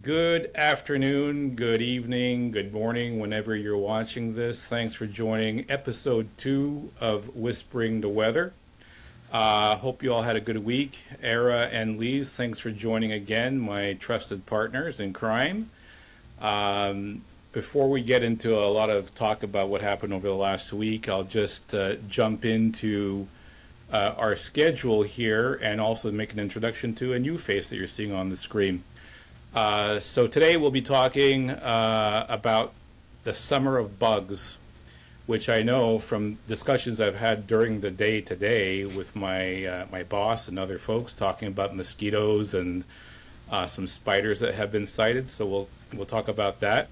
Good afternoon, good evening, good morning, whenever you're watching this. Thanks for joining episode 2 of Whispering the Weather. Hope you all had a good week. Era and Lise, thanks for joining again, my trusted partners in crime. Before we get into a lot of talk about what happened over the last week, I'll just jump into our schedule here and also make an introduction to a new face that you're seeing on the screen. So today we'll be talking about the summer of bugs, which I know from discussions I've had during the day today with my boss and other folks talking about mosquitoes and some spiders that have been sighted. So we'll talk about that,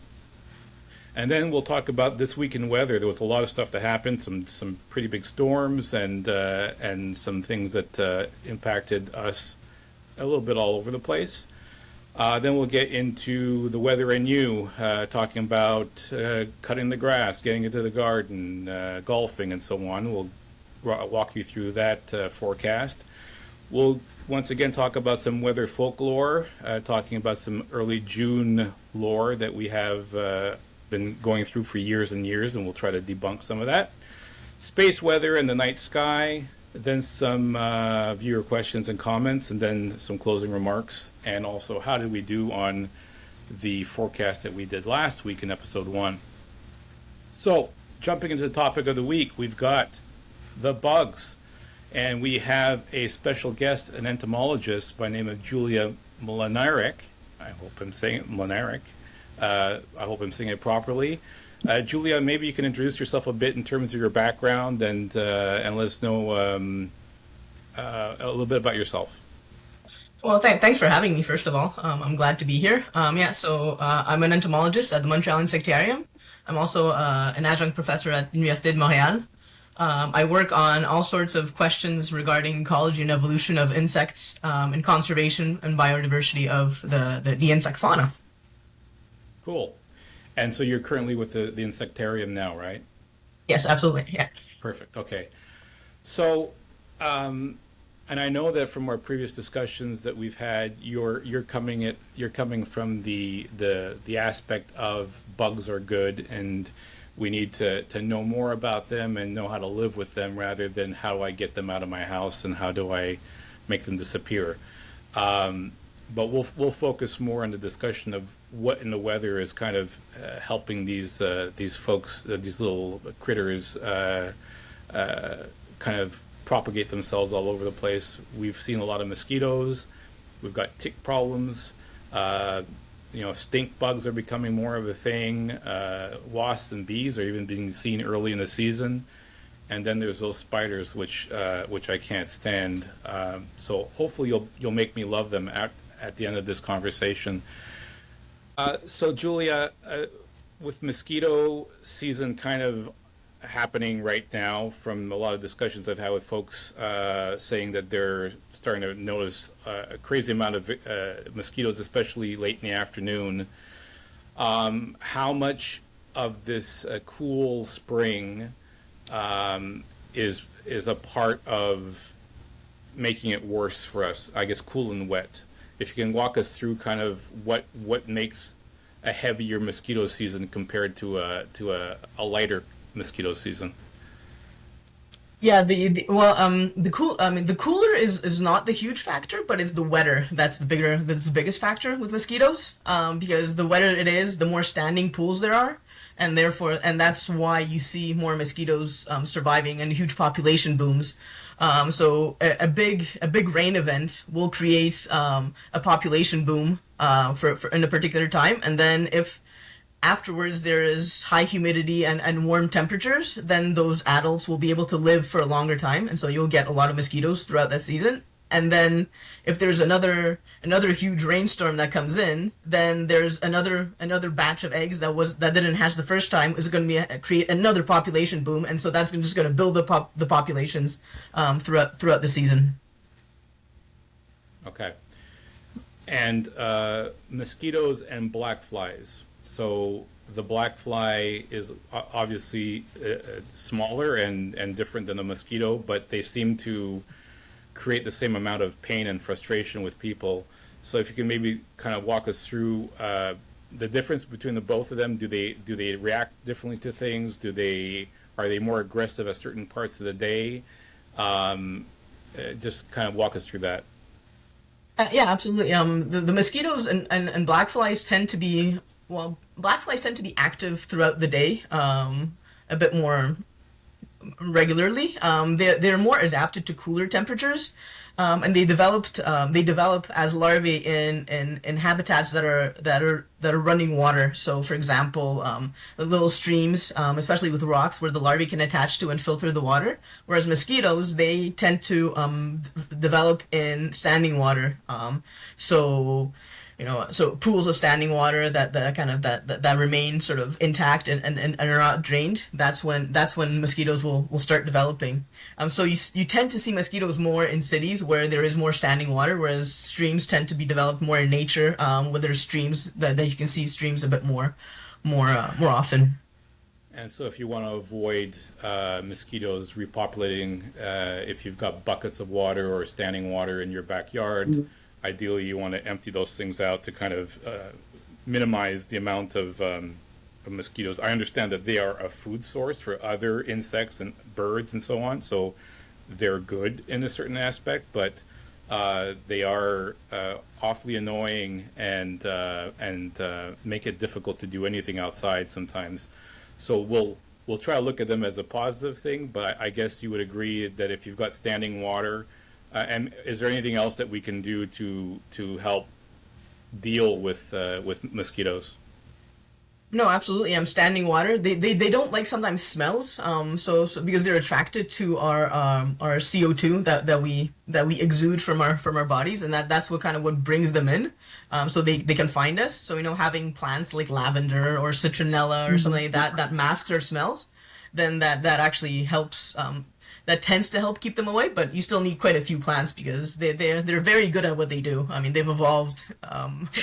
and then we'll talk about this week in weather. There was a lot of stuff that happened, some pretty big storms and some things that impacted us a little bit all over the place. Then we'll get into the weather and you, talking about cutting the grass, getting into the garden, golfing, and so on. We'll walk you through that forecast. We'll once again talk about some weather folklore, talking about some early June lore that we have been going through for years and years, and we'll try to debunk some of that. Space weather and the night sky, then some viewer questions and comments, and then some closing remarks, and also how did we do on the forecast that we did last week in episode 1. So, jumping into the topic of the week, we've got the bugs, and we have a special guest, an entomologist by name of Julia Mlinarek. I hope I'm saying it Mlinarek. I hope I'm saying it properly. Julia, maybe you can introduce yourself a bit in terms of your background and let us know a little bit about yourself. Well, thanks for having me, first of all. I'm glad to be here. I'm an entomologist at the Montreal Insectarium. I'm also an adjunct professor at Université de Montréal. I work on all sorts of questions regarding ecology and evolution of insects, and conservation and biodiversity of the insect fauna. Cool. And so you're currently with the Insectarium now, right? Yes, absolutely. Yeah. Perfect. Okay. So, and I know that from our previous discussions that we've had, you're coming from the aspect of bugs are good and we need to know more about them and know how to live with them rather than how do I get them out of my house and how do I make them disappear. But we'll focus more on the discussion of what in the weather is kind of helping these folks, these little critters, kind of propagate themselves all over the place. We've seen a lot of mosquitoes. We've got tick problems. Stink bugs are becoming more of a thing. Wasps and bees are even being seen early in the season. And then there's those spiders, which I can't stand. So hopefully you'll make me love them at the end of this conversation. So Julia, with mosquito season kind of happening right now, from a lot of discussions I've had with folks saying that they're starting to notice a crazy amount of mosquitoes, especially late in the afternoon. How much of this cool spring is a part of making it worse for us? I guess cool and wet. If you can walk us through kind of what makes a heavier mosquito season compared to a lighter mosquito season. Yeah, the cooler is not the huge factor, but it's the wetter that's the biggest factor with mosquitoes. Because the wetter it is, the more standing pools there are, and that's why you see more mosquitoes surviving and huge population booms. A big rain event will create a population boom for in a particular time, and then if afterwards there is high humidity and warm temperatures, then those adults will be able to live for a longer time, and so you'll get a lot of mosquitoes throughout that season. And then if there's another huge rainstorm that comes in, then there's another batch of eggs that didn't hatch the first time is going to be create another population boom, and so that's just going to build the populations throughout the season. Okay. And mosquitoes and black flies. So the black fly is obviously smaller and different than a mosquito, but they seem to create the same amount of pain and frustration with people. So if you can maybe kind of walk us through the difference between the both of them. Do they react differently to things? Are they more aggressive at certain parts of the day? Just kind of walk us through that. Yeah, absolutely. The mosquitoes and black flies tend to be, well, black flies tend to be active throughout the day, a bit more regularly. They're more adapted to cooler temperatures, and they develop as larvae in habitats that are running water. So, for example, the little streams, especially with rocks, where the larvae can attach to and filter the water. Whereas mosquitoes, they tend to develop in standing water. So pools of standing water that remain sort of intact and are not drained. That's when mosquitoes will start developing. So you tend to see mosquitoes more in cities where there is more standing water, whereas streams tend to be developed more in nature, where there's streams that you can see streams a bit more often. And so, if you want to avoid mosquitoes repopulating, if you've got buckets of water or standing water in your backyard, ideally you want to empty those things out to kind of minimize the amount of mosquitoes. I understand that they are a food source for other insects and birds and so on, so they're good in a certain aspect, but they are awfully annoying and make it difficult to do anything outside sometimes. So we'll try to look at them as a positive thing, but I guess you would agree that if you've got standing water, and is there anything else that we can do to help deal with mosquitoes? No, absolutely. Standing water. They don't like sometimes smells. So because they're attracted to our CO2 that we exude from our bodies, and that's what brings them in. So they can find us. So having plants like lavender or citronella or something like that masks our smells, then that actually helps. That tends to help keep them away, but you still need quite a few plants because they're very good at what they do. I mean, they've evolved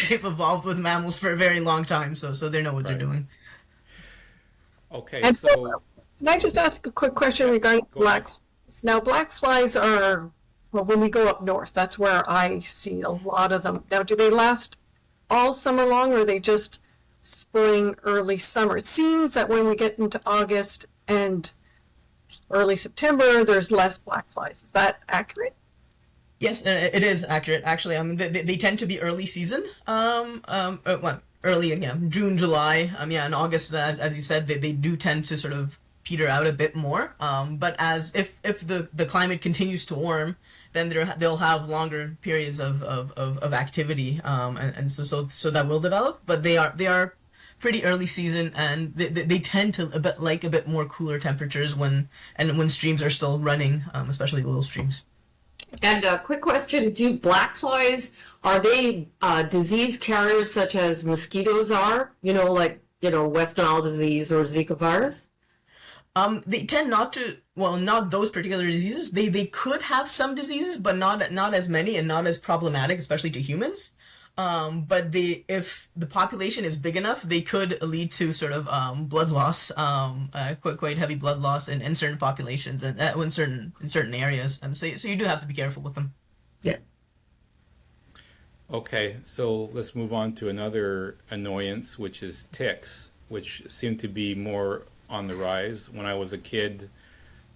they've evolved with mammals for a very long time, so they know what they're Right. doing. Okay, And so can I just ask a quick question regarding go ahead. black flies? Now, black flies are, well, when we go up north, that's where I see a lot of them. Now, do they last all summer long or are they just spring, early summer? It seems that when we get into August and early September, there's less black flies. Is that accurate? Yes, it is accurate. Actually, I mean, they tend to be early season. Early, yeah, June, July. Yeah, in August, as you said, they do tend to sort of peter out a bit more. But as if the climate continues to warm, then they'll have longer periods of activity. And so that will develop. But they are pretty early season, and they tend to a bit more cooler temperatures when streams are still running, especially little streams. And a quick question, do black flies, are they disease carriers such as mosquitoes are? West Nile disease or Zika virus? They tend not to, well, not those particular diseases. They could have some diseases, but not as many and not as problematic, especially to humans. But if the population is big enough, they could lead to sort of blood loss, quite heavy blood loss in certain populations and in certain areas. So you do have to be careful with them. Yeah. Okay, so let's move on to another annoyance, which is ticks, which seem to be more on the rise. When I was a kid,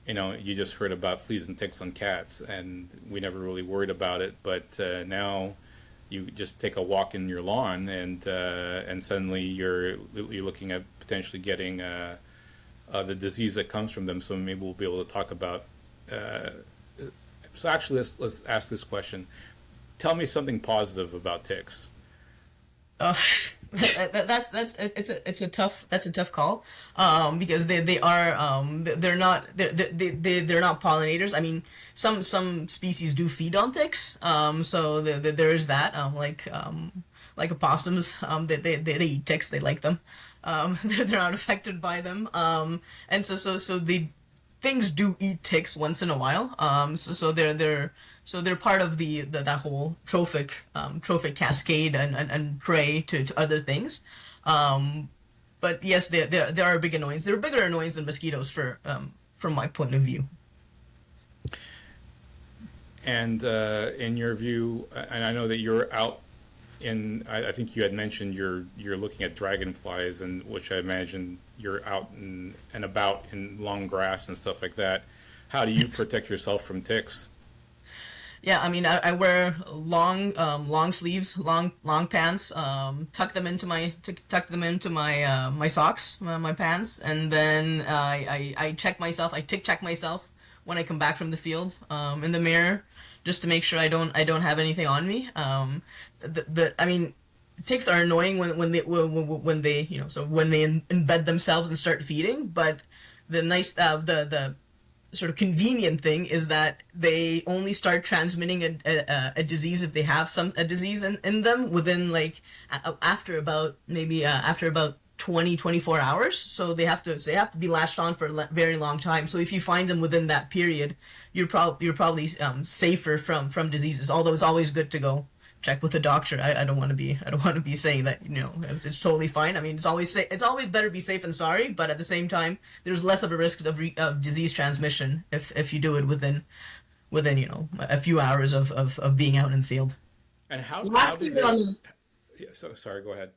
you just heard about fleas and ticks on cats, and we never really worried about it. But now you just take a walk in your lawn, and suddenly you're looking at potentially getting the disease that comes from them. So maybe we'll be able to talk about. So actually, let's ask this question. Tell me something positive about ticks. Uh, it's a tough call, because they're not pollinators. I mean, some species do feed on ticks, so there is that, like opossums, they eat ticks, they like them, they're not affected by them, and so the things do eat ticks once in a while, so they're part of that whole trophic cascade and prey to other things. But yes, they are a big annoyance. They're a bigger annoyance than mosquitoes from my point of view. And in your view, and I know that you're out I think you had mentioned you're looking at dragonflies, and which I imagine you're out and about in long grass and stuff like that. How do you protect yourself from ticks? Yeah, I mean, I wear long sleeves, long pants. Tuck them into my socks, my pants, and then I check myself. I tick check myself when I come back from the field, in the mirror, just to make sure I don't have anything on me. I mean, ticks are annoying when they so when they embed themselves and start feeding. But the sort of convenient thing is that they only start transmitting a disease if they have a disease in them within like after about 24 hours. So they have to be latched on for a very long time. So if you find them within that period, you're probably safer from diseases, although it's always good to go check with a doctor. I don't want to be saying that it's totally fine. I mean, it's always better to be safe than sorry, but at the same time, there's less of a risk of disease transmission if you do it within a few hours of being out in the field. And how Lastly, did they, on yeah, so sorry, go ahead.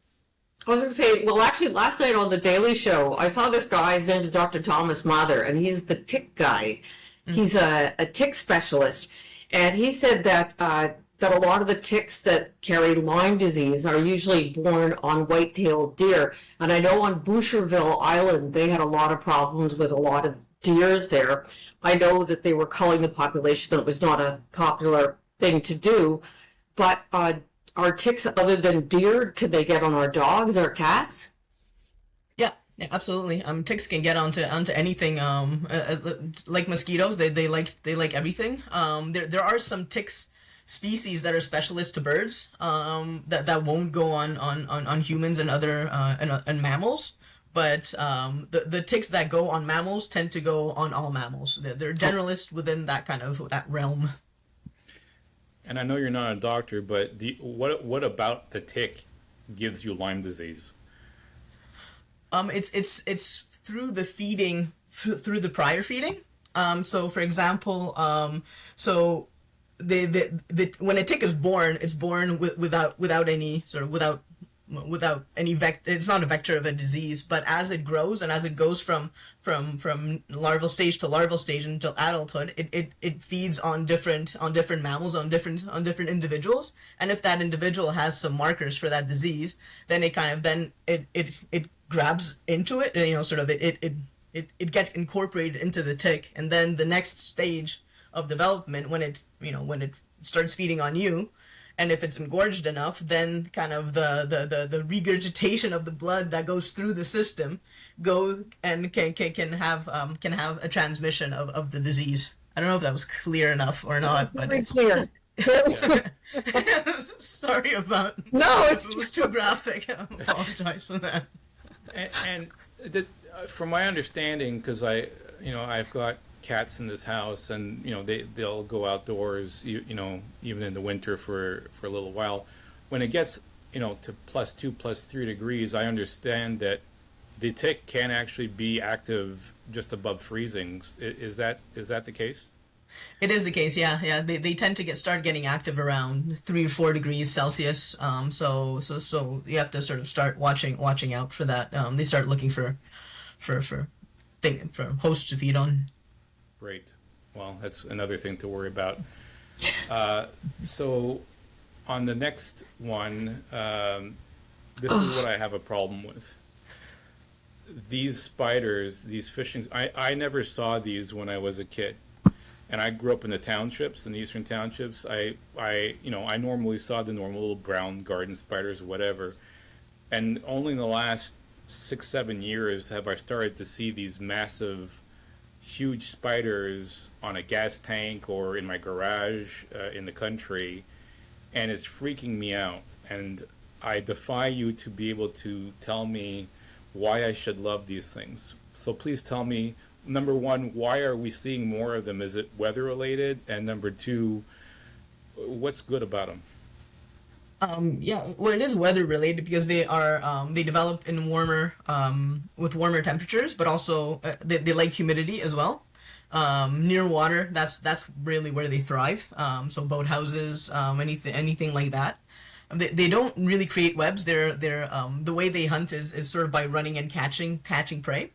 I was going to say, well, actually, last night on the Daily Show, I saw this guy. His name is Dr. Thomas Mather, and he's the tick guy. He's a tick specialist, and he said that that a lot of the ticks that carry Lyme disease are usually born on white-tailed deer. And I know on Boucherville Island, they had a lot of problems with a lot of deers there. I know that they were culling the population, but it was not a popular thing to do. But are ticks, other than deer, can they get on our dogs or cats? Yeah, absolutely. Ticks can get onto anything. Like mosquitoes, they like everything. There are some ticks species that are specialists to birds. That won't go on humans and other and mammals. But the ticks that go on mammals tend to go on all mammals. They're generalists within that realm. And I know you're not a doctor, but what about the tick gives you Lyme disease? It's through the feeding, through the prior feeding. So for example, so when a tick is born, it's born without any vector. It's not a vector of a disease, but as it grows and as it goes from larval stage to larval stage until adulthood, it feeds on different mammals, on different individuals. And if that individual has some markers for that disease, then it grabs into it, and it gets incorporated into the tick. And then the next stage of development, when it starts feeding on you, and if it's engorged enough, then kind of the regurgitation of the blood that goes through the system can have a transmission of the disease. I don't know if that was clear enough or not, but Very clear. sorry about. No, if it was too graphic. I apologize for that. And from my understanding, because I've got cats in this house, and they'll go outdoors, even in the winter for a little while. When it gets to +2, +3 degrees, I understand that the tick can actually be active just above freezing. Is that the case? It is the case, yeah. They tend to start getting active around 3 or 4 degrees Celsius. So you have to sort of start watching out for that. They start looking for hosts to feed on. Great. Well, that's another thing to worry about. So on the next one, this is what I have a problem with. These spiders, these fishing, I never saw these when I was a kid. And I grew up in the townships, in the eastern townships. I normally saw the normal little brown garden spiders, whatever. And only in the last 6-7 years have I started to see these massive, huge spiders on a gas tank or in my garage in the country. And it's freaking me out. And I defy you to be able to tell me why I should love these things. So please tell me, number one, why are we seeing more of them? Is it weather related? And number two, what's good about them? Well, it is weather related because they develop in with warmer temperatures, but also they like humidity as well. Near water, that's really where they thrive. So boathouses, anything like that. they don't really create webs. The way they hunt is sort of by running and catching prey.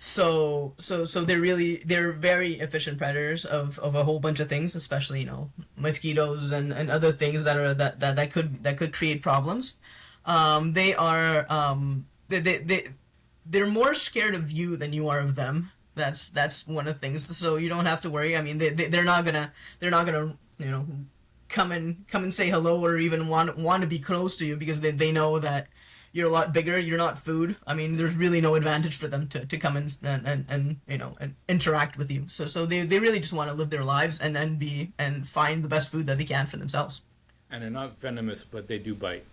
So they're very efficient predators of a whole bunch of things, especially mosquitoes and other things that could create problems. They are they're more scared of you than you are of them. That's one of the things. So you don't have to worry. I mean, they're not gonna come and say hello or even want to be close to you because they know that you're a lot bigger. You're not food. I mean, there's really no advantage for them to come and interact with you. So they really just want to live their lives and find the best food that they can for themselves. And they're not venomous, but they do bite.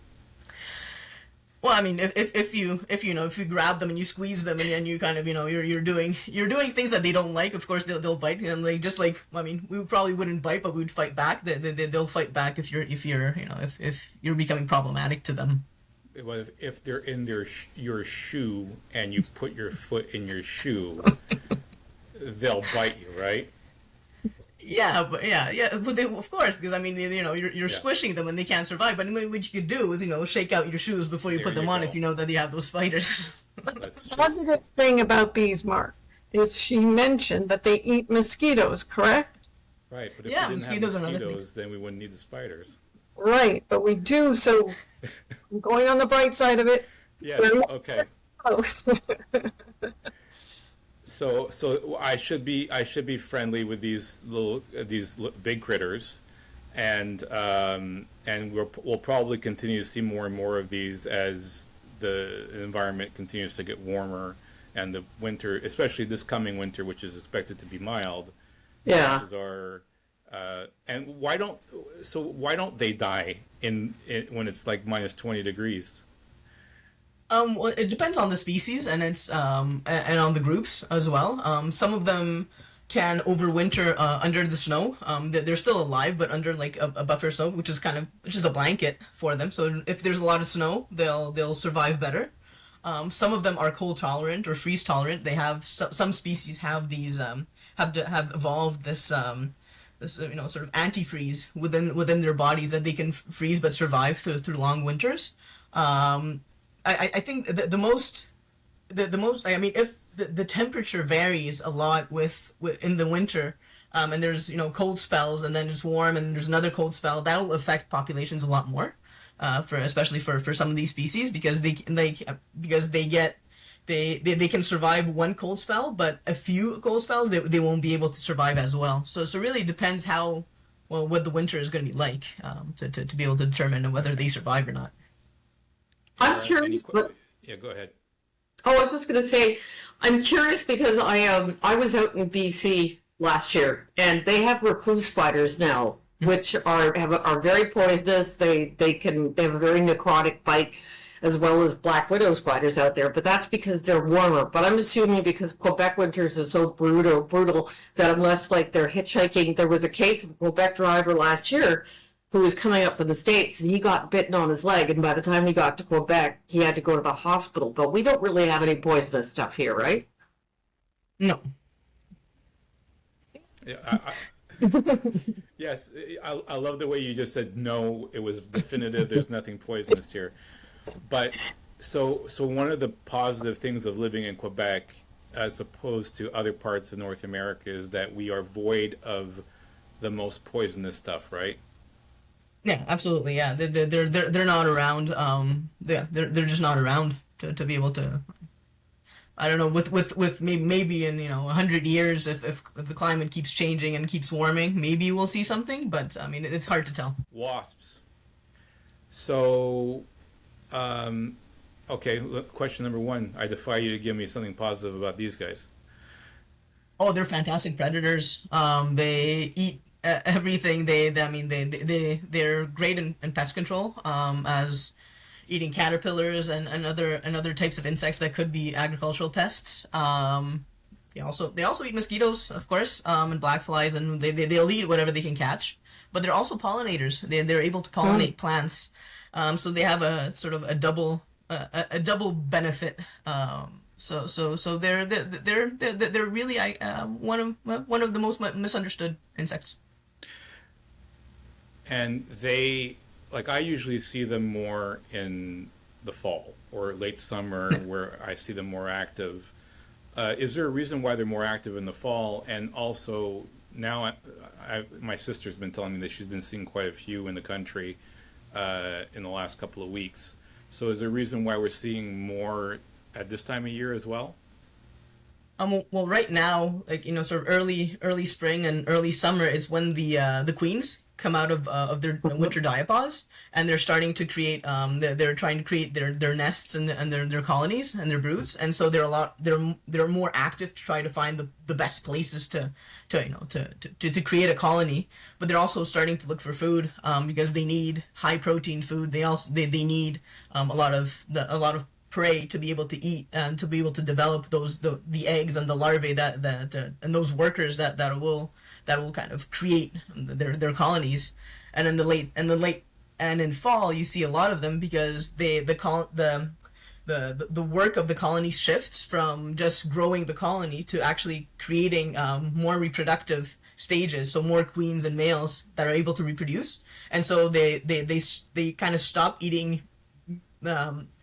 Well, I mean, if you grab them and you squeeze them and you kind of you're doing things that they don't like, of course they'll bite, and they just like, I mean, we probably wouldn't bite, but we'd fight back. They'll fight back if you're becoming problematic to them. Well, if they're in your shoe and you put your foot in your shoe, they'll bite you, right? Yeah, but of course, because I mean, you're squishing them and they can't survive. But what you could do is, shake out your shoes before you There put them you on go. if you know that you have those spiders. That's The true. positive thing about these, Mark, is she mentioned that they eat mosquitoes, correct? Right, but if Yeah, we didn't have mosquitoes and other mosquitoes, then we wouldn't need the spiders. Right, but we do, so I'm going on the bright side of it. Yes, We're not okay. this close. So I should be friendly with these big critters, and we'll probably continue to see more and more of these as the environment continues to get warmer, and the winter, especially this coming winter, which is expected to be mild. Yeah. Chances are, and why don't they die in when it's like minus 20 degrees? Well, it depends on the species and it's and on the groups as well. Some of them can overwinter under the snow. They're still alive, but under like a buffer snow, which is a blanket for them. So if there's a lot of snow, they'll survive better. Some of them are cold tolerant or freeze tolerant. They have some species have these have evolved this sort of antifreeze within their bodies that they can freeze but survive through long winters. I think the most I mean, if the temperature varies a lot with in the winter, and there's cold spells and then it's warm and there's another cold spell, that'll affect populations a lot more, especially for some of these species because they can survive one cold spell, but a few cold spells they won't be able to survive as well. So really depends what the winter is going to be like, to be able to determine whether they survive or not. I'm Any curious, but yeah, go ahead. oh, I was just going to say, I'm curious because I was out in BC last year, and they have recluse spiders now, which are very poisonous. They have a very necrotic bite, as well as black widow spiders out there. But that's because they're warmer. But I'm assuming because Quebec winters are so brutal that unless like they're hitchhiking, there was a case of a Quebec driver last year who was coming up from the States, and he got bitten on his leg, and by the time he got to Quebec, he had to go to the hospital. But we don't really have any poisonous stuff here, right? No. Yeah, yes, I love the way you just said no. It was definitive. There's nothing poisonous here. But so one of the positive things of living in Quebec, as opposed to other parts of North America, is that we are void of the most poisonous stuff, right? Yeah, absolutely. Yeah, they're not around. Yeah, they're just not around to be able to. I don't know, with maybe in 100 years, if the climate keeps changing and keeps warming, maybe we'll see something. But I mean, it's hard to tell. Wasps. So, okay. Question number one. I defy you to give me something positive about these guys. Oh, they're fantastic predators. They eat everything. They're great in pest control. As eating caterpillars and other types of insects that could be agricultural pests. They also eat mosquitoes, of course, and black flies, and they'll eat whatever they can catch. But they're also pollinators. They're able to pollinate plants. So they have a sort of a double benefit. So they're really one of the most misunderstood insects. And they like I usually see them more in the fall or late summer, where I see them more active. Is there a reason why they're more active in the fall? And also now, my sister's been telling me that she's been seeing quite a few in the country in the last couple of weeks. So is there a reason why we're seeing more at this time of year as well? Well, right now, like, sort of early spring and early summer is when the queens come out of their winter diapause, and they're starting to create they're trying to create their nests and their colonies and their broods, and so they're more active to try to find the best places to create a colony. But they're also starting to look for food, because they need high protein food. They need a lot of prey to be able to eat and to be able to develop the eggs and the larvae that and those workers that will kind of create their colonies. And in the late and in fall, you see a lot of them, because the work of the colony shifts from just growing the colony to actually creating more reproductive stages, so more queens and males that are able to reproduce. And so they kind of stop eating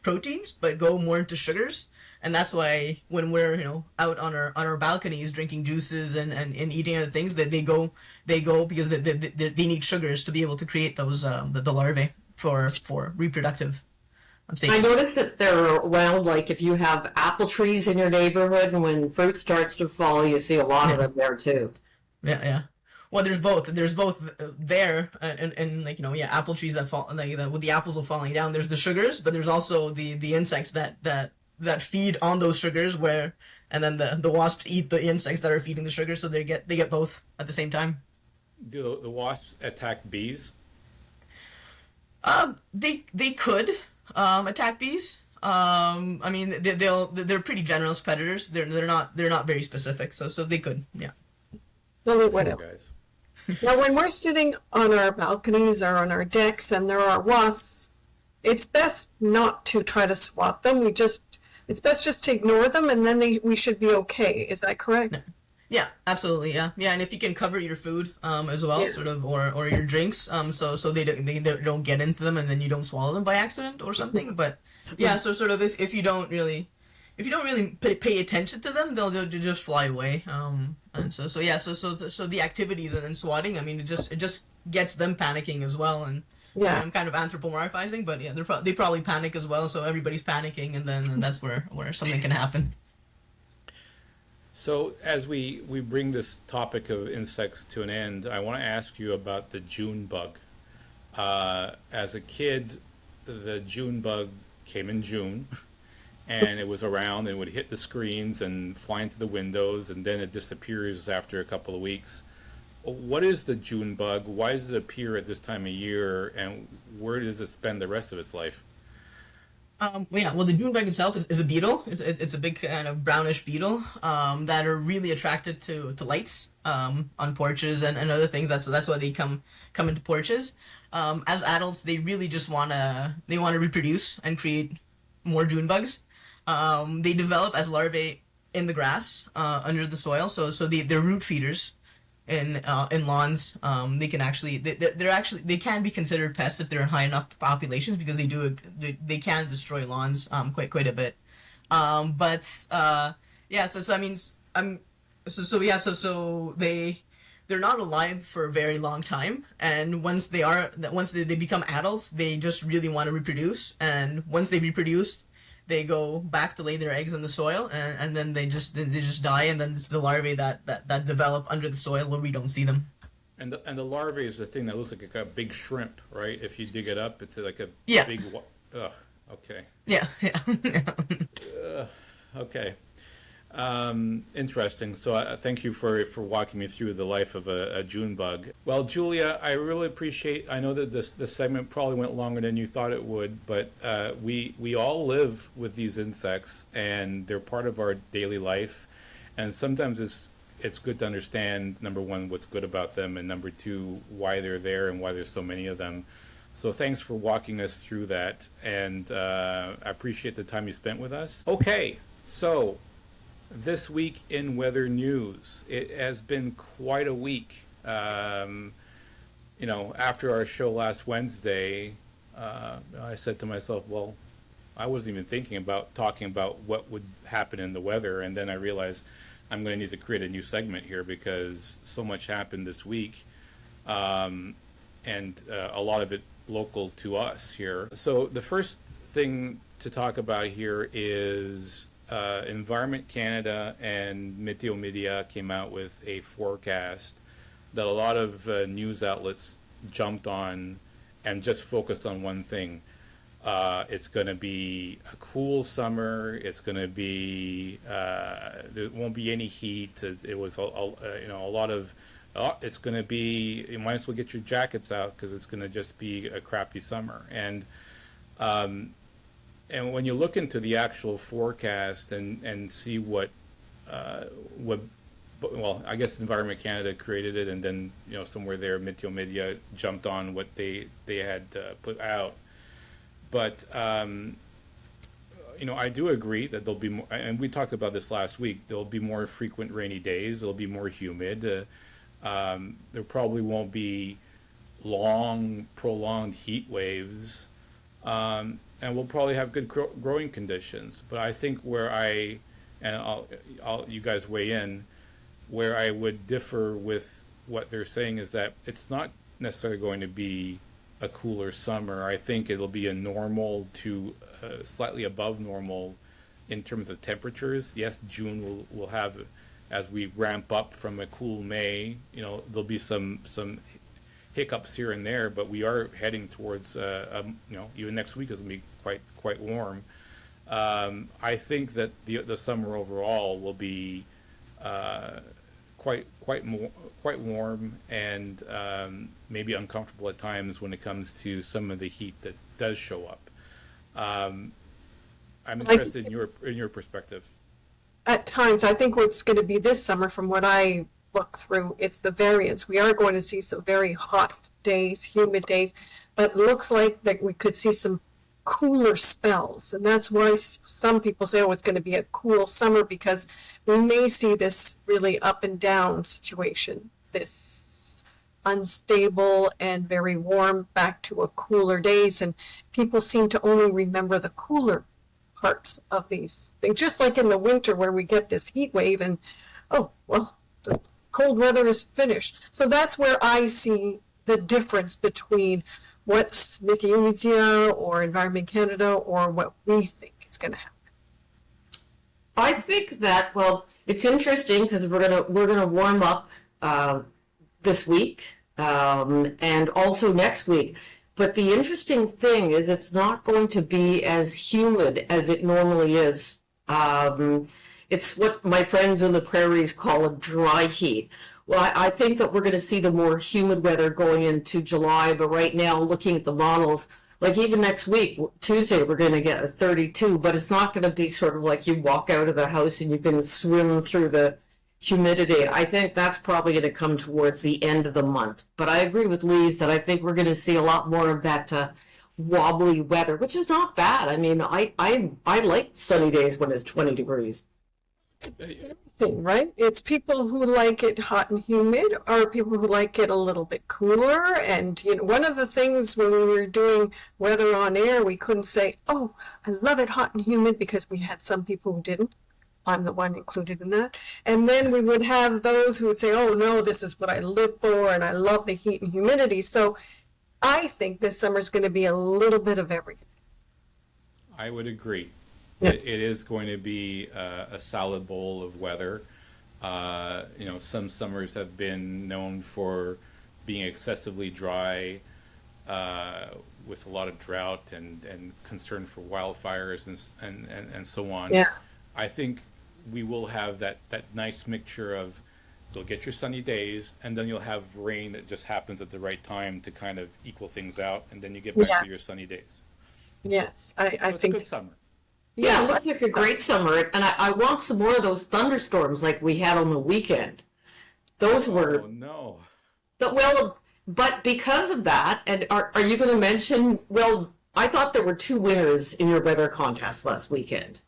proteins, but go more into sugars. And that's why when we're out on our balconies drinking juices and eating other things, that they go because they need sugars to be able to create those the larvae for reproductive I stages. noticed that they're around, like if you have apple trees in your neighborhood, and when fruit starts to fall, you see a lot of them there too. Yeah. Well, there's both. There's both there, and like apple trees that fall, like with the apples all falling down. There's the sugars, but there's also the insects that feed on those sugars, and then the wasps eat the insects that are feeding the sugar, so they get both at the same time. Do the wasps attack bees? They could attack bees. I mean, they're pretty generous predators. They're not very specific, so they could, yeah. No, they wouldn't. Guys. Now, when we're sitting on our balconies or on our decks and there are wasps, it's best not to try to swat them. It's best just to ignore them, and then we should be okay. Is that correct? Yeah, absolutely. Yeah, and if you can cover your food as well, Yeah. sort of, or your drinks, so they don't get into them, and then you don't swallow them by accident or something. But yeah, so sort of if you don't really pay attention to them, they'll just fly away. And so the activities and then swatting, I mean, it just gets them panicking as well. And Yeah. I'm kind of anthropomorphizing, but yeah, they probably panic as well. So everybody's panicking, and then that's where something can happen. So as we bring this topic of insects to an end, I want to ask you about the June bug. As a kid, the June bug came in June, and it was around and would hit the screens and fly into the windows, and then it disappears after a couple of weeks. What is the June bug? Why does it appear at this time of year, and where does it spend the rest of its life? Well, the June bug itself is a beetle. It's a big kind of brownish beetle that are really attracted to lights on porches and other things. That's why they come into porches. As adults, they really just wanna reproduce and create more June bugs. They develop as larvae in the grass under the soil. So they're root feeders in lawns. They can be considered pests if they're in high enough populations, because they can destroy lawns quite a bit. They're not alive for a very long time, and once they become adults, they just really want to reproduce, and once they reproduce, they go back to lay their eggs in the soil, and then they just die, and then it's the larvae that develop under the soil where we don't see them. And the larvae is the thing that looks like a big shrimp, right? If you dig it up, it's like a Yeah. big. Ugh. Okay. Yeah. Okay. Interesting. So thank you for walking me through the life of a June bug. Well, Julia, I really appreciate. I know that this segment probably went longer than you thought it would, but we all live with these insects, and they're part of our daily life. And sometimes it's good to understand, number one, what's good about them, and number two, why they're there and why there's so many of them. So thanks for walking us through that, and I appreciate the time you spent with us. Okay, so this week in weather news, it has been quite a week. After our show last Wednesday, I said to myself, well, I wasn't even thinking about talking about what would happen in the weather, and then I realized I'm going to need to create a new segment here because so much happened this week, and a lot of it local to us here. So the first thing to talk about here is Environment Canada and Meteo Media came out with a forecast that a lot of news outlets jumped on and just focused on one thing. It's going to be a cool summer. It's going to be there won't be any heat. It was a lot of. It's going to be. You might as well get your jackets out because it's going to just be a crappy summer. And when you look into the actual forecast and see what well, I guess Environment Canada created it, and then somewhere there, Meteo Media jumped on what they had put out. But I do agree that there'll be more, and we talked about this last week. There'll be more frequent rainy days. There'll be more humid. There probably won't be long, prolonged heat waves, and we'll probably have good growing conditions. But I think I'll you guys weigh in. Where I would differ with what they're saying is that it's not necessarily going to be a cooler summer. I think it'll be a normal to slightly above normal in terms of temperatures. Yes, June will have, as we ramp up from a cool May, there'll be some hiccups here and there, but we are heading towards, even next week is going to be quite warm. I think that the summer overall will be quite warm and maybe uncomfortable at times when it comes to some of the heat that does show up. I'm interested in your perspective. At times, I think what's going to be this summer, from what I look through, it's the variance. We are going to see some very hot days, humid days, but it looks like that we could see some cooler spells, and that's why some people say, oh, it's going to be a cool summer, because we may see this really up and down situation, this unstable and very warm back to a cooler days, and people seem to only remember the cooler parts of these things, just like in the winter where we get this heat wave and the cold weather is finished. So that's where I see the difference between what's Meteo Media or Environment Canada or what we think is going to happen. I think that, it's interesting because we're gonna warm up this week and also next week. But the interesting thing is it's not going to be as humid as it normally is. It's what my friends in the prairies call a dry heat. Well, I think that we're going to see the more humid weather going into July, but right now, looking at the models, like even next week, Tuesday, we're going to get a 32, but it's not going to be sort of like you walk out of the house and you can swim through the humidity. I think that's probably going to come towards the end of the month. But I agree with Lise that I think we're going to see a lot more of that wobbly weather, which is not bad. I mean, I like sunny days when it's 20 degrees. Thing, right? It's people who like it hot and humid, or people who like it a little bit cooler. And one of the things when we were doing weather on air, we couldn't say, "Oh, I love it hot and humid," because we had some people who didn't. I'm the one included in that. And then we would have those who would say, "Oh no, this is what I live for, and I love the heat and humidity." So I think this summer is going to be a little bit of everything. I would agree. Yeah. It is going to be a salad bowl of weather. Some summers have been known for being excessively dry, with a lot of drought and concern for wildfires and so on. Yeah. I think we will have that nice mixture of, you'll get your sunny days, and then you'll have rain that just happens at the right time to kind of equal things out, and then you get back to your sunny days. Yes, I So it's think a good summer. Yeah, it looks like a great summer, and I want some more of those thunderstorms like we had on the weekend. Those were Oh no. but because of that, and are you going to mention? Well, I thought there were two winners in your weather contest last weekend.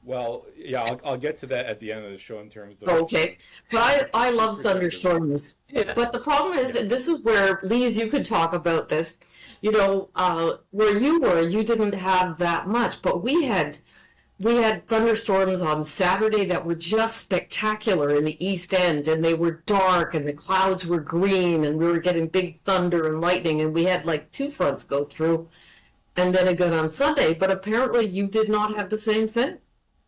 Well, yeah, I'll get to that at the end of the show in terms of Okay. But I love perspective. thunderstorms. Yeah. But the problem is, and this is where, Lise, you could talk about this. Where you were, you didn't have that much, but we had thunderstorms on Saturday that were just spectacular in the East End, and they were dark, and the clouds were green, and we were getting big thunder and lightning, and we had like two fronts go through, and then again on Sunday. But apparently, you did not have the same thing.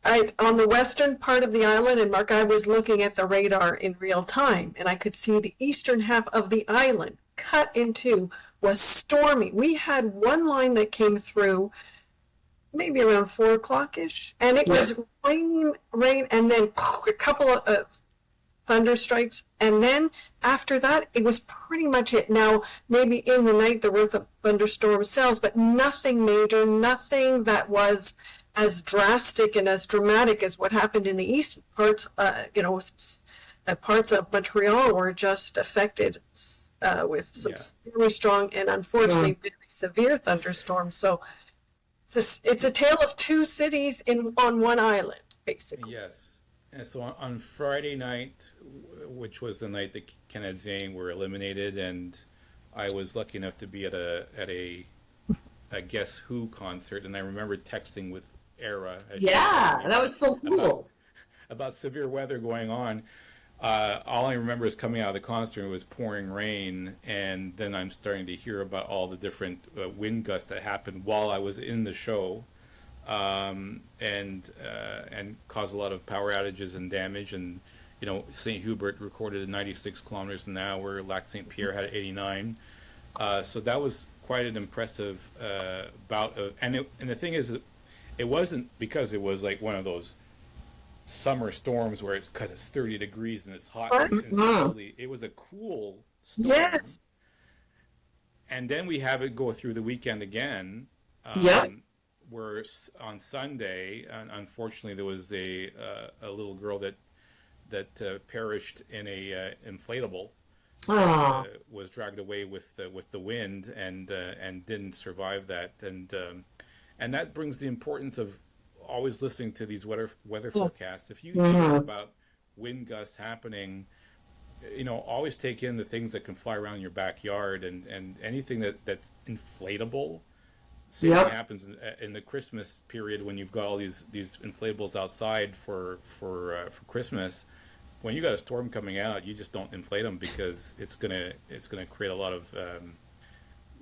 On the western part of the island, and Mark, I was looking at the radar in real time, and I could see the eastern half of the island cut in two was stormy. We had one line that came through maybe around 4 o'clock ish, and it was rain, and then a couple of thunder strikes, and then after that, it was pretty much it. Now, maybe in the night there were thunderstorm cells, but nothing major, nothing that was as drastic and as dramatic as what happened in the east parts. Parts of Montreal were just affected with some really strong and unfortunately very severe thunderstorms. So it's a tale of two cities on one island, basically. Yes. And so on Friday night, which was the night that Kenneth Zane were eliminated, and I was lucky enough to be at a Guess Who concert, and I remember texting with Era. Yeah, that was so cool. About severe weather going on. All I remember is coming out of the concert, it was pouring rain, and then I'm starting to hear about all the different wind gusts that happened while I was in the show, and caused a lot of power outages and damage. And St. Hubert recorded at 96 kilometers an hour. Lac St. Pierre had 89. So that was quite an impressive bout of. And the thing is, it wasn't because it was like one of those summer storms where because it's 30 degrees and it's hot. It was a cool storm. Yes. And then we have it go through the weekend again. Where on Sunday, unfortunately, there was a little girl that perished in a inflatable. Was dragged away with the wind and didn't survive that, and that brings the importance of always listening to these weather forecasts. If you hear about wind gusts happening, always take in the things that can fly around your backyard, and anything that's inflatable. Same thing happens in the Christmas period when you've got all these inflatables outside for Christmas. When you got a storm coming out, you just don't inflate them because it's gonna create a lot of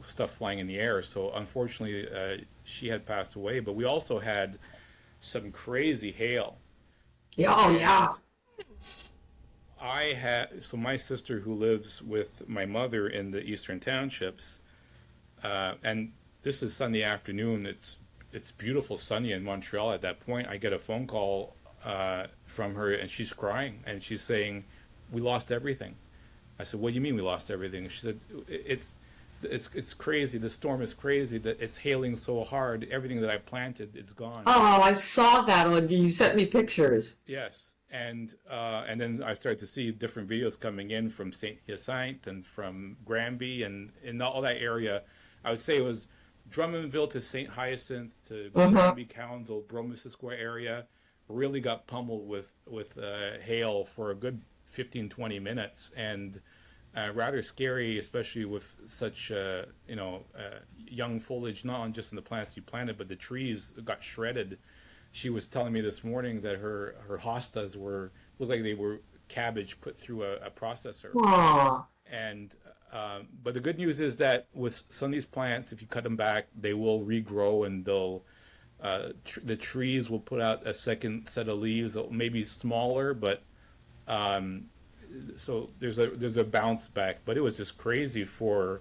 stuff flying in the air. So unfortunately, she had passed away. But we also had some crazy hail. Yeah, oh yeah. So my sister, who lives with my mother in the Eastern Townships, and this is Sunday afternoon. It's beautiful sunny in Montreal at that point. I get a phone call from her, and she's crying, and she's saying, "We lost everything." I said, "What do you mean we lost everything?" She said, "It's crazy. The storm is crazy. That it's hailing so hard. Everything that I planted is gone." Oh, I saw that on you sent me pictures. Yes, and then I started to see different videos coming in from Saint Hyacinthe and from Granby and in all that area. I would say it was Drummondville to Saint Hyacinthe to Granby, Council, Brome-Missisquoi area. Really got pummeled with hail for a good 15-20 minutes, and rather scary, especially with such young foliage, not on just in the plants you planted, but the trees got shredded. She was telling me this morning that her hostas looked like they were cabbage put through a processor. Aww. And but the good news is that with some of these plants, if you cut them back, they will regrow, and they'll the trees will put out a second set of leaves that may be smaller, but so there's a bounce back. But it was just crazy for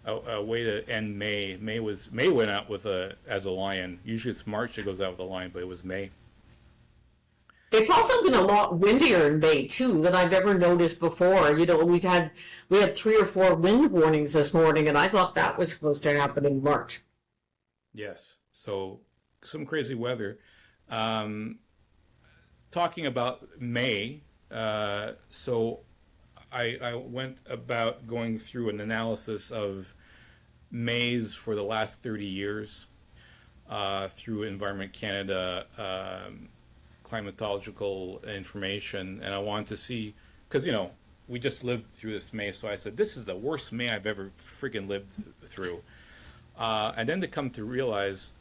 a way to end May. May went out with as a lion. Usually it's March that goes out with a lion, but it was May. It's also been a lot windier in May too than I've ever noticed before. We had 3 or 4 wind warnings this morning, and I thought that was supposed to happen in March. Yes, so some crazy weather. Talking about May, so I went about going through an analysis of Mays for the last 30 years through Environment Canada climatological information, and I wanted to see, because we just lived through this May, so I said this is the worst May I've ever freaking lived through. And then to come to realize,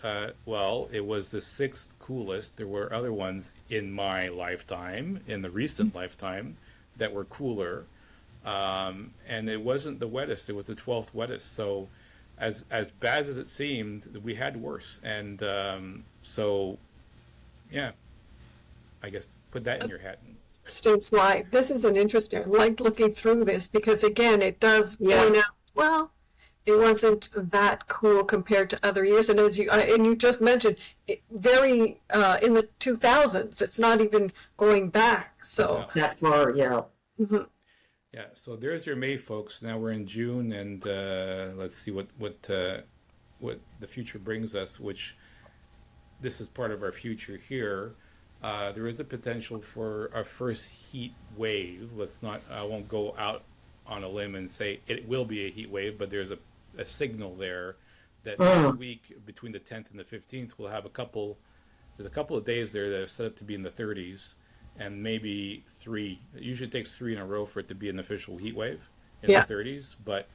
well, it was the sixth coolest. There were other ones in my lifetime, in the recent lifetime, that were cooler. And it wasn't the wettest, it was the 12th wettest. So as bad as it seemed, we had worse. And so, yeah, I guess put that in your hat. Interesting slide. This is an interesting. I like looking through this because again, it does point out. Well, it wasn't that cool compared to other years, and as you just mentioned, very in the 2000s. It's not even going back. So That far, yeah. Yeah, so there's your May, folks. Now we're in June, and let's see what the future brings us. Which this is part of our future here. There is a potential for our first heat wave. I won't go out on a limb and say it will be a heat wave, but there's a signal there that next week between the 10th and the 15th we'll have there's a couple of days there that are set up to be in the 30s, and maybe 3. It usually takes 3 in a row for it to be an official heat wave in the 30s. But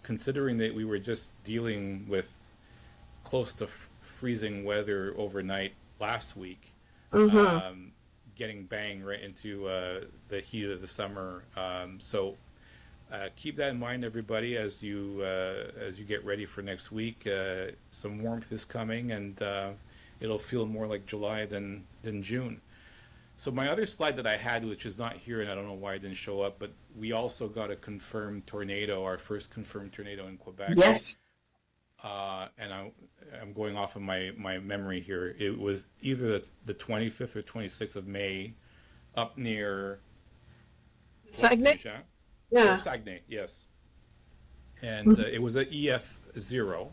considering that we were just dealing with close to freezing weather overnight last week, getting bang right into the heat of the summer. So keep that in mind, everybody, as you get ready for next week. Some warmth is coming, and it'll feel more like July than June. So my other slide that I had, which is not here, and I don't know why it didn't show up, but we also got a confirmed tornado, our first confirmed tornado in Quebec. Yes. And I'm going off of my memory here. It was either the 25th or 26th of May, up near Saguenay. Yeah, Saguenay, yes. And it was an EF0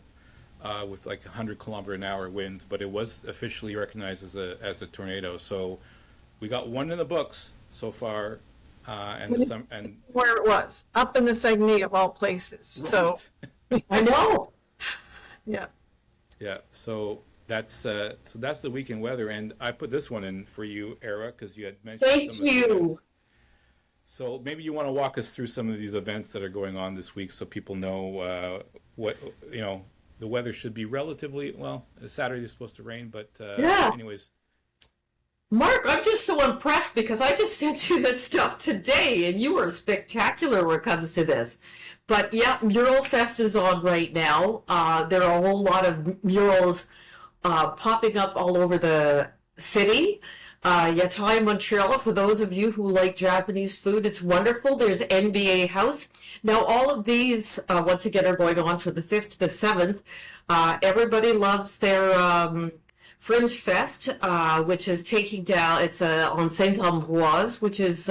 with like 100-kilometer-an-hour winds, but it was officially recognized as a tornado. So we got one in the books so far, and Where it was, up in the Saguenay of all places. So I know. yeah. Yeah, so that's the weekend weather, and I put this one in for you, Era, because you had mentioned. Thank some of the you. events. So maybe you want to walk us through some of these events that are going on this week, so people know what the weather should be relatively well. Saturday is supposed to rain, but Yeah. anyways. Mark, I'm just so impressed because I just sent you this stuff today, and you were spectacular when it comes to this. But yeah, Mural Fest is on right now. There are a whole lot of murals popping up all over the city. Yatai Montreal, for those of you who like Japanese food, it's wonderful. There's NBA House. Now, all of these, once again, are going on from the 5th to the 7th. Everybody loves their Fringe Fest, which is taking down, it's on Saint-Ambroise, which is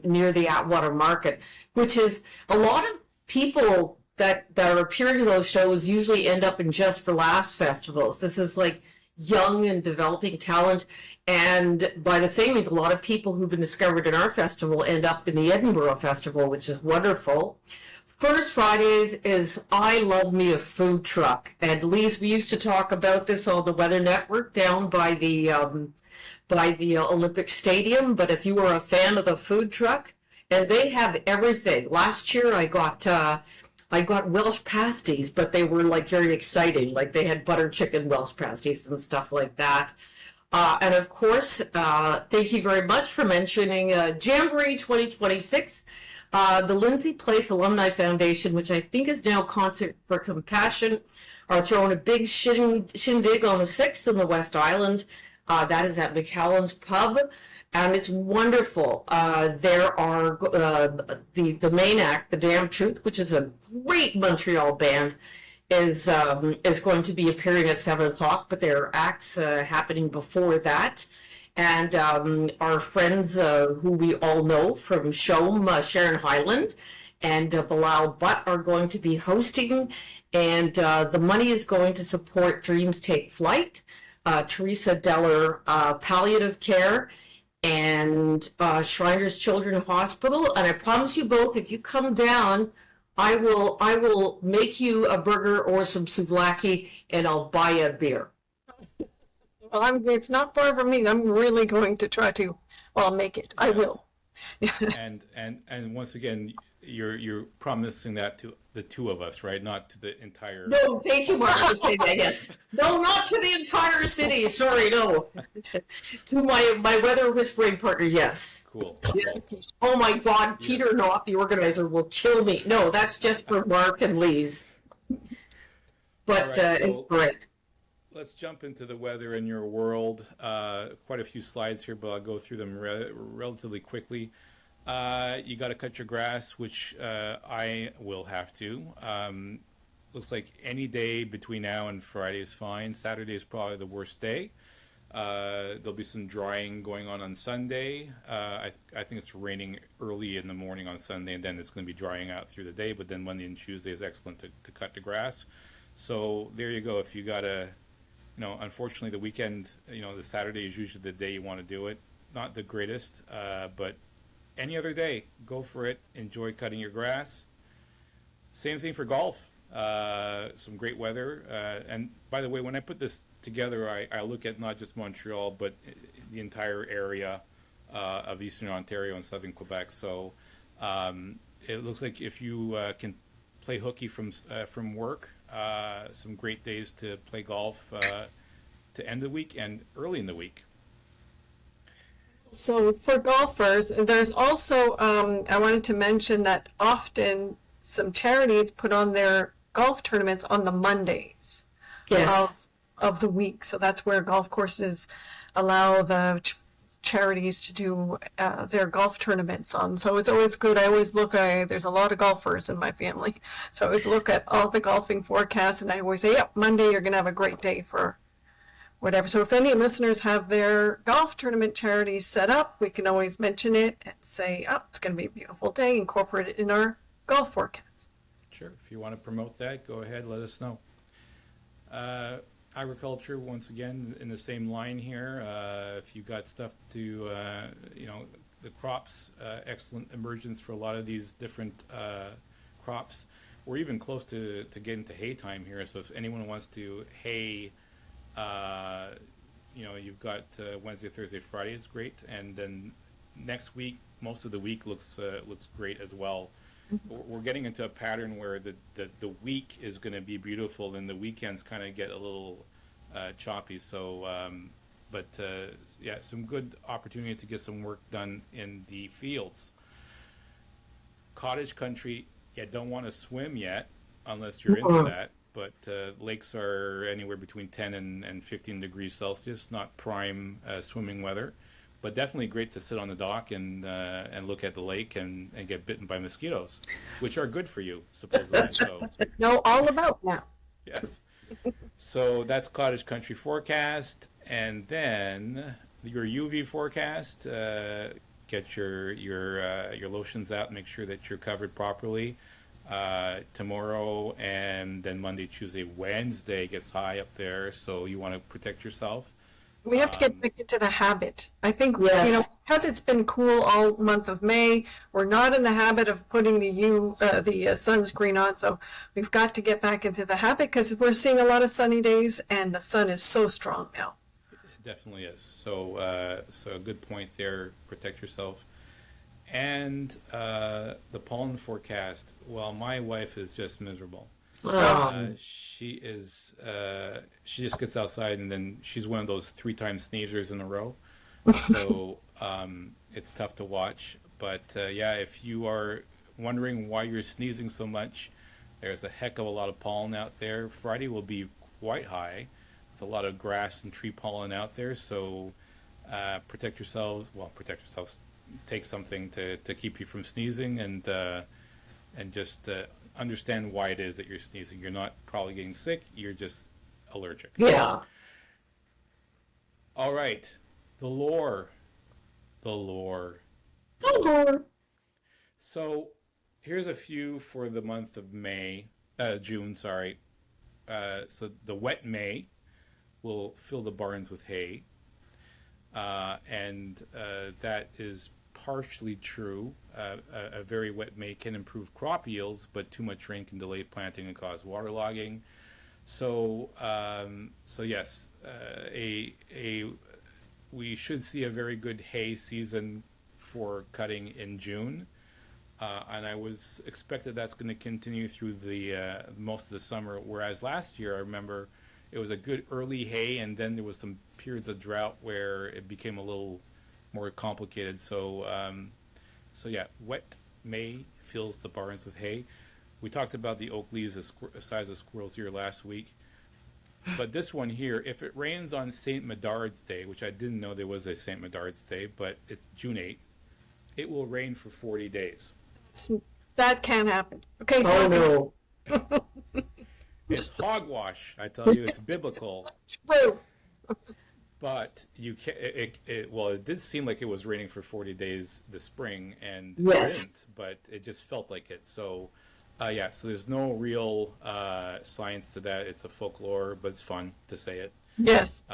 near the Atwater Market, which is a lot of people that are appearing in those shows usually end up in Just for Laughs festivals. This is like young and developing talent. And by the same means, a lot of people who've been discovered in our festival end up in the Edinburgh Festival, which is wonderful. First Fridays is I love me a food truck. And Lise, we used to talk about this on the Weather Network down by the Olympic Stadium. But if you were a fan of the food truck, and they have everything. Last year I got Welsh pasties, but they were like very exciting. Like they had butter chicken Welsh pasties and stuff like that. And of course, thank you very much for mentioning Jamboree 2026. The Lindsay Place Alumni Foundation, which I think is now Concert for Compassion, are throwing a big shindig on the 6th in the West Island. That is at McAllen's Pub, and it's wonderful. There are the main act, The Damn Truth, which is a great Montreal band, is going to be appearing at 7 o'clock, but there are acts happening before that. And our friends who we all know from SHOM, Sharon Hyland and Bilal Butt are going to be hosting. And the money is going to support Dreams Take Flight, Teresa Deller Palliative Care, and Shriners Children's Hospital. And I promise you both, if you come down, I will make you a burger or some souvlaki, and I'll buy you a beer. Well, it's not far from me. I'm really going to try to, well, make it. I Yes. will. And once again, you're promising that to the two of us, right? Not to the entire. No, thank you, Mark, for saying that. Yes. No, not to the entire city. Sorry, no. To my weather whispering partner, yes. Cool. Oh my God, Peter Knopf, the organizer, will kill me. No, that's just for Mark and Lee's. But All right, it's so- great. Let's jump into the weather in your world. Quite a few slides here, but I'll go through them relatively quickly. You got to cut your grass, which I will have to. Looks like any day between now and Friday is fine. Saturday is probably the worst day. There'll be some drying going on Sunday. I think it's raining early in the morning on Sunday, and then it's going to be drying out through the day. But then Monday and Tuesday is excellent to cut the grass. So there you go. If you got to, unfortunately, the weekend, the Saturday is usually the day you want to do it. Not the greatest, but any other day, go for it. Enjoy cutting your grass. Same thing for golf. Some great weather. And by the way, when I put this together, I look at not just Montreal, but the entire area of Eastern Ontario and Southern Quebec. So it looks like if you can play hooky from work, some great days to play golf to end the week and early in the week. So for golfers, there's also, I wanted to mention that often some charities put on their golf tournaments on the Mondays Yes. of the week. So that's where golf courses allow the charities to do their golf tournaments on. So it's always good. I always look, there's a lot of golfers in my family. So I always look at all the golfing forecasts and I always say, yep, Monday you're going to have a great day for whatever. So if any listeners have their golf tournament charities set up, we can always mention it and say, oh, it's going to be a beautiful day, incorporate it in our golf forecast. Sure. If you want to promote that, go ahead, let us know. Agriculture, once again, in the same line here. If you got stuff to, the crops, excellent emergence for a lot of these different crops. We're even close to getting to hay time here. So if anyone wants to hay, you've got Wednesday, Thursday, Friday is great. And then next week, most of the week looks great as well. We're getting into a pattern where the week is going to be beautiful and the weekends kind of get a little choppy. So, some good opportunity to get some work done in the fields. Cottage country, don't want to swim yet unless you're into that. But lakes are anywhere between 10 and 15 degrees Celsius, not prime swimming weather. But definitely great to sit on the dock and look at the lake and get bitten by mosquitoes, which are good for you, supposedly. So, Know all about now. yes. So that's cottage country forecast. And then your UV forecast, get your lotions out, make sure that you're covered properly. Tomorrow and then Monday, Tuesday, Wednesday gets high up there, so you want to protect yourself. We have to get back into the habit. I think, Yes. because it's been cool all month of May, we're not in the habit of putting the sunscreen on. So we've got to get back into the habit because we're seeing a lot of sunny days and the sun is so strong now. It definitely is. So, a good point there. Protect yourself. And the pollen forecast. Well, my wife is just miserable. She is. She just gets outside, and then she's one of those 3-time sneezers in a row. So it's tough to watch. But if you are wondering why you're sneezing so much, there's a heck of a lot of pollen out there. Friday will be quite high, with a lot of grass and tree pollen out there. So protect yourselves. Well, protect yourselves. Take something to keep you from sneezing, and just understand why it is that you're sneezing. You're not probably getting sick, you're just allergic. Yeah. All right. The lore. Oh, So here's a few for the month of June, sorry. So the wet May will fill the barns with hay. And that is partially true. A very wet May can improve crop yields, but too much rain can delay planting and cause waterlogging. So yes, a we should see a very good hay season for cutting in June. And I was expected that's going to continue through the most of the summer. Whereas last year, I remember it was a good early hay, and then there was some periods of drought where it became a little more complicated. So yeah, wet May fills the barns with hay. We talked about the oak leaves the size of squirrels here last week. But this one here, if it rains on St. Medard's Day, which I didn't know there was a St. Medard's Day, but it's June 8th, it will rain for 40 days. That can happen. Okay, Oh so no. It's hogwash, I tell you, it's biblical. true. But you can well, it did seem like it was raining for 40 days this spring, and Yes. it didn't, but it just felt like it. So, yeah, so there's no real science to that. It's a folklore, but it's fun to say it. Yes.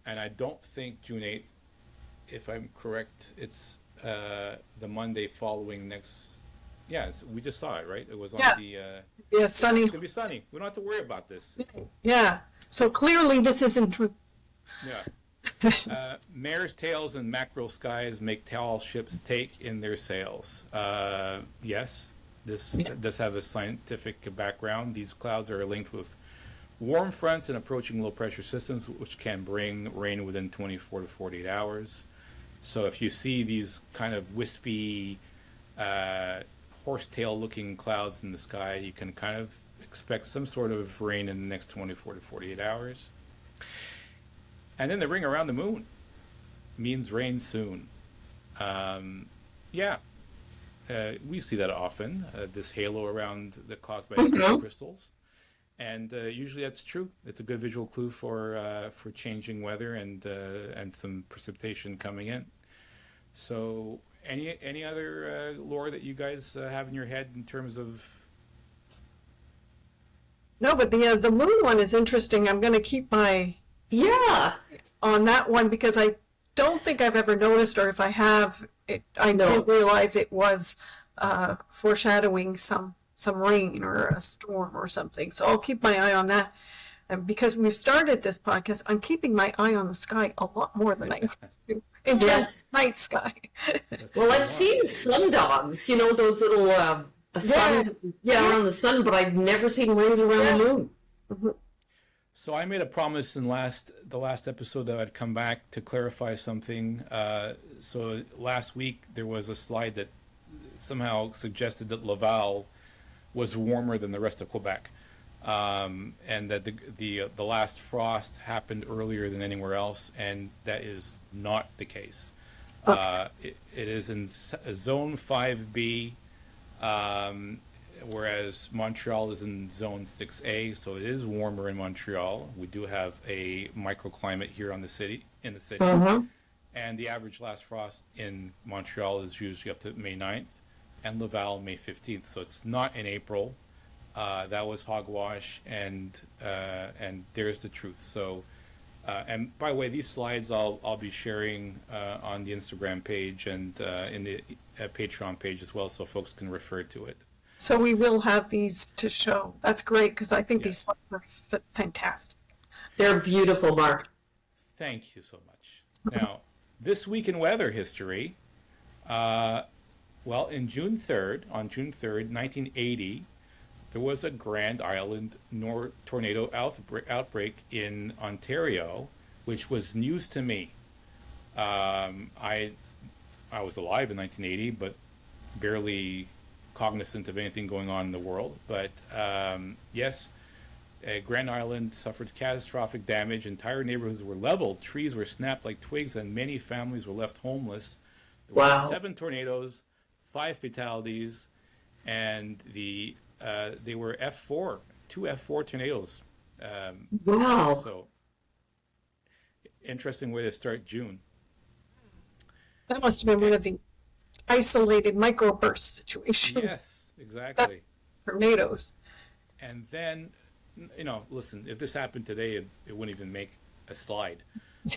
And I don't think June 8th, if I'm correct, it's the Monday following next. Yeah, we just saw it, right? It was on Yeah. the. Yeah, sunny. It's gonna be sunny. We don't have to worry about this. Yeah. So clearly this isn't true. Yeah. Mare's tails and mackerel skies make tall ships take in their sails. Yes, this does have a scientific background. These clouds are linked with warm fronts and approaching low pressure systems, which can bring rain within 24 to 48 hours. So if you see these kind of wispy, horsetail looking clouds in the sky, you can kind of expect some sort of rain in the next 24 to 48 hours. And then the ring around the moon means rain soon. Yeah, we see that often, this halo around that caused by crystals. And usually that's true. It's a good visual clue for changing weather and some precipitation coming in. So any other lore that you guys have in your head in terms of? No, but the moon one is interesting. I'm going to keep my Yeah. on that one because I don't think I've ever noticed, or if I have, I No. didn't realize it was foreshadowing some rain or a storm or something. So I'll keep my eye on that. And because we've started this podcast, I'm keeping my eye on the sky a lot more than I used to in terms Yes. of night sky. That's Well, what I've you want. seen sundogs, you know, those little sun, around the sun, but I've never seen rings around the moon. So I made a promise in the last episode that I'd come back to clarify something. So last week there was a slide that somehow suggested that Laval was warmer than the rest of Quebec, and that the last frost happened earlier than anywhere else, and that is not the case. It is in Zone 5B. Whereas Montreal is in Zone 6A, so it is warmer in Montreal. We do have a microclimate here in the city, and the average last frost in Montreal is usually up to May 9th, and Laval May 15th. So it's not in April. That was hogwash, and there's the truth. So, and by the way, these slides I'll be sharing on the Instagram page and in the Patreon page as well, so folks can refer to it. So we will have these to show. That's great because I think these slides are fantastic. They're beautiful, Mark. Thank you so much. Now, this week in weather history, well, on June 3rd, 1980, there was a Grand Island tornado outbreak in Ontario, which was news to me. I was alive in 1980, but barely cognizant of anything going on in the world. But yes, Grand Island suffered catastrophic damage. Entire neighborhoods were leveled, trees were snapped like twigs, and many families were left homeless. There were 7 tornadoes, 5 fatalities, and they were F4, 2 F4 tornadoes. Wow. So interesting way to start June. That must have been one of the isolated microburst situations. Yes, exactly. Tornadoes. And then, listen, if this happened today, it wouldn't even make a slide.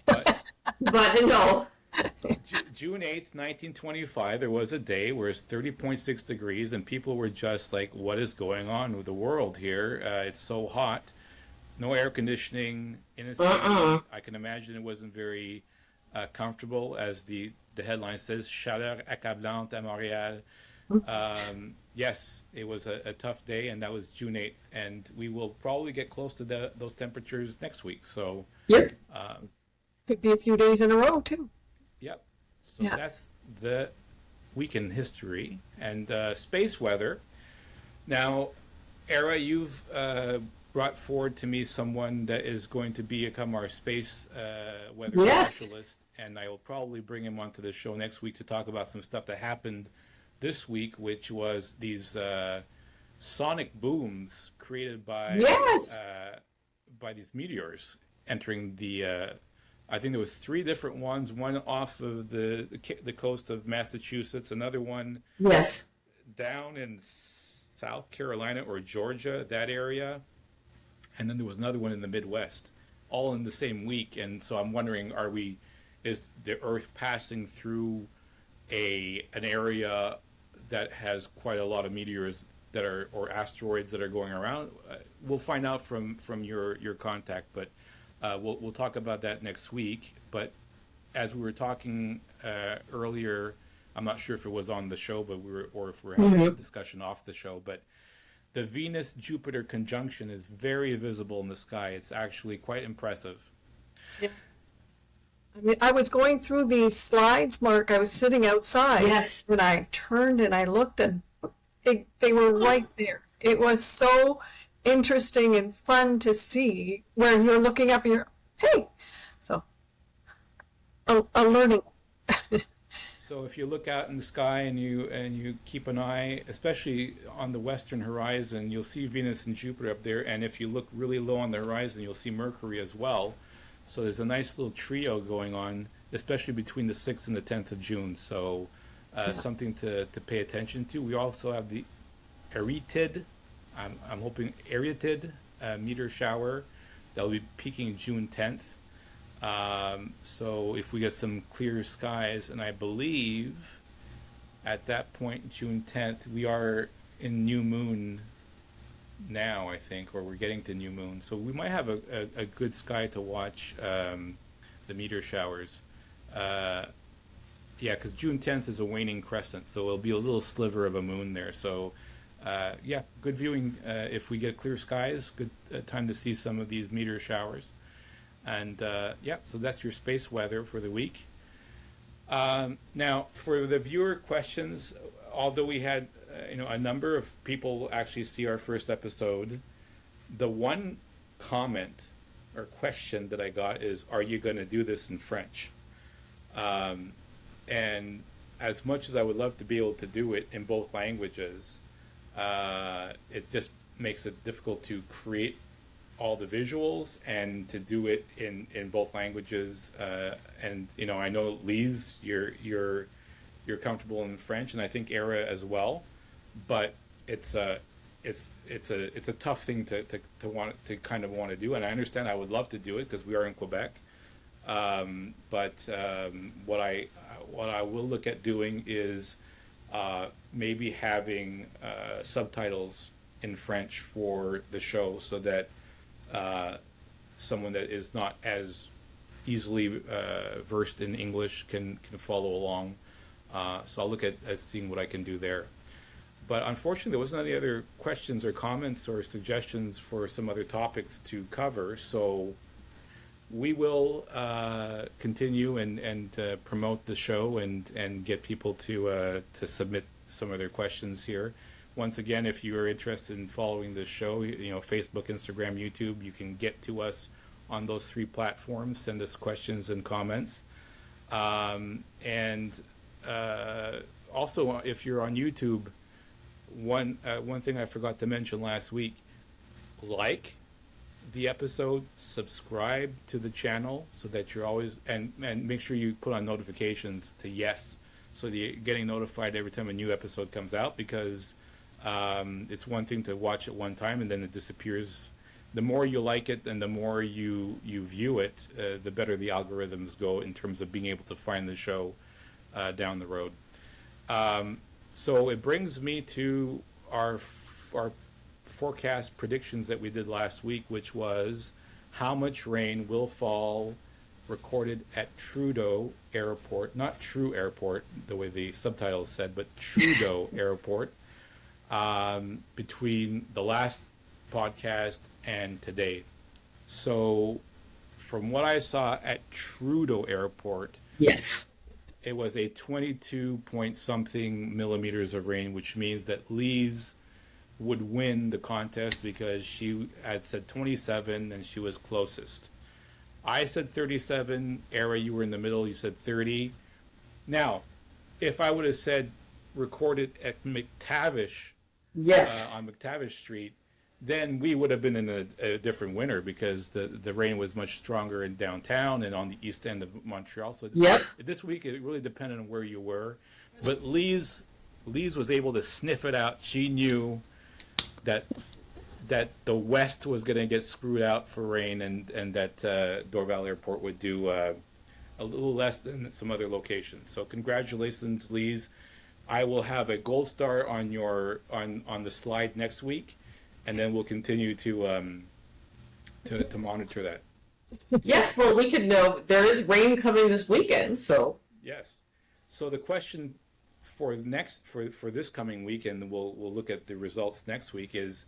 But But no. June 8th, 1925, there was a day where it's 30.6 degrees and people were just like, what is going on with the world here? It's so hot. No air conditioning in a city. I can imagine it wasn't very comfortable, as the headline says, chaleur accablante à Montréal. Yes, it was a tough day, and that was June 8th, and we will probably get close to those temperatures next week. So, Yep. Could be a few days in a row too. yep. So Yeah. that's the week in history and space weather. Now, Era, you've brought forward to me someone that is going to become our space weather Yes. specialist, and I will probably bring him onto the show next week to talk about some stuff that happened this week, which was these sonic booms created Yes. by these meteors entering the. I think there was three different ones. One off of the coast of Massachusetts, another one Yes. down in South Carolina or Georgia, that area, and then there was another one in the Midwest, all in the same week. And so I'm wondering, is the Earth passing through an area that has quite a lot of meteors that are, or asteroids that are going around? We'll find out from your contact, but we'll talk about that next week. But as we were talking earlier, I'm not sure if it was on the show, but if we're having a discussion off the show, but the Venus-Jupiter conjunction is very visible in the sky. It's actually quite impressive. I mean, I was going through these slides, Mark. I was sitting outside. Yes. And I turned and I looked, and they were right there. It was so interesting and fun to see where you're looking up and you're, hey. So, a learning. So if you look out in the sky and you keep an eye, especially on the western horizon, you'll see Venus and Jupiter up there. And if you look really low on the horizon, you'll see Mercury as well. So there's a nice little trio going on, especially between the 6th and the 10th of June. So something to pay attention to. We also have the Aretid, I'm hoping Aretid meteor shower that'll be peaking June 10th. So if we get some clear skies, and I believe at that point, June 10th, we are in new moon now, I think, or we're getting to new moon. So we might have a good sky to watch the meteor showers. Yeah, because June 10th is a waning crescent, so it'll be a little sliver of a moon there. So yeah, good viewing if we get clear skies. Good time to see some of these meteor showers. And yeah, so that's your space weather for the week. Now, for the viewer questions, although we had a number of people actually see our first episode, the one comment or question that I got is, "Are you going to do this in French?" And as much as I would love to be able to do it in both languages, it just makes it difficult to create all the visuals and to do it in both languages. And I know Lise, you're comfortable in French, and I think Era as well. But it's a tough thing to kind of want to do, and I understand. I would love to do it because we are in Quebec. But what I will look at doing is maybe having subtitles in French for the show, so that someone that is not as easily versed in English can follow along. So I'll look at seeing what I can do there. But unfortunately, there wasn't any other questions or comments or suggestions for some other topics to cover. So we will continue and promote the show and get people to submit some of their questions here. Once again, if you are interested in following this show, Facebook, Instagram, YouTube, you can get to us on those three platforms. Send us questions and comments. And also, if you're on YouTube, one thing I forgot to mention last week: like the episode, subscribe to the channel so that you're always and make sure you put on notifications to yes, so that you're getting notified every time a new episode comes out, because it's one thing to watch it one time and then it disappears. The more you like it and the more you view it, the better the algorithms go in terms of being able to find the show down the road. So it brings me to our forecast predictions that we did last week, which was how much rain will fall recorded at Trudeau Airport, not True Airport, the way the subtitles said, but Trudeau Airport, between the last podcast and today. So, from what I saw at Trudeau Airport, Yes. it was a 22 point something millimeters of rain, which means that Lee's would win the contest because she had said 27 and she was closest. I said 37. Era, you were in the middle. You said 30. Now, if I would have said recorded at McTavish, Yes. on McTavish Street, then we would have been in a different winter because the rain was much stronger in downtown and on the east end of Montreal. So Yep. this week it really depended on where you were. But Lee's was able to sniff it out. She knew that the west was going to get screwed out for rain, and that Dorval Airport would do a little less than some other locations. So congratulations, Lee's. I will have a gold star on your on the slide next week, and then we'll continue to monitor that. Yes. Well, we could know there is rain coming this weekend, so Yes. So the question for this coming weekend, we'll look at the results next week, is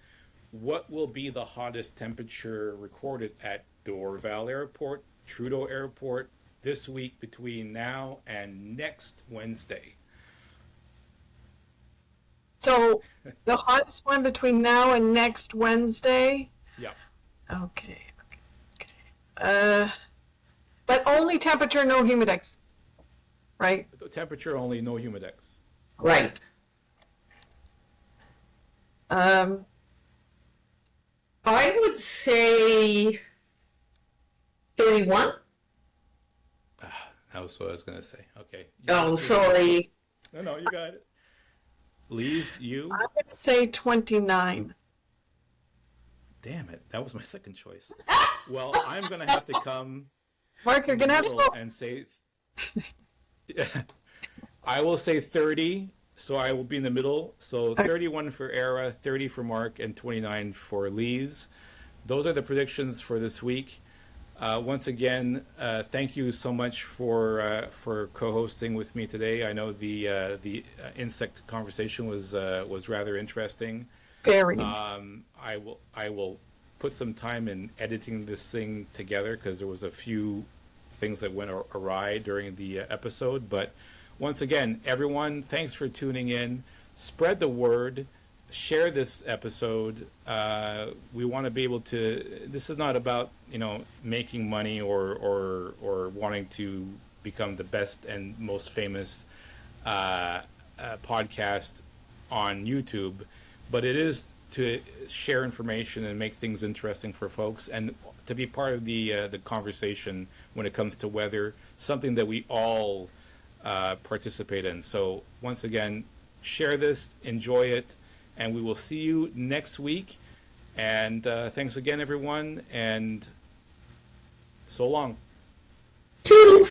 what will be the hottest temperature recorded at Dorval Airport, Trudeau Airport this week between now and next Wednesday? So the hottest one between now and next Wednesday. Yeah. Okay. But only temperature, no humidex. Right? The temperature only, no humidex. right. I would say 31. That was what I was going to say. Okay. Oh, sorry. No, you got it. Lee's, you? I'm going to say 29. Damn it. That was my second choice. Well, I'm going to have to come Mark, you're going to have to go. and say, I will say 30, so I will be in the middle. So 31 for Era, 30 for Mark, and 29 for Lee's. Those are the predictions for this week. Once again, thank you so much for co-hosting with me today. I know the insect conversation was rather interesting. Very. I will put some time in editing this thing together because there was a few things that went awry during the episode. But once again, everyone, thanks for tuning in. Spread the word. Share this episode. We want to be able to. This is not about making money or wanting to become the best and most famous podcast on YouTube, but it is to share information and make things interesting for folks, and to be part of the conversation when it comes to weather, something that we all participate in. So once again, share this, enjoy it, and we will see you next week. And thanks again, everyone, and so long. Toodles.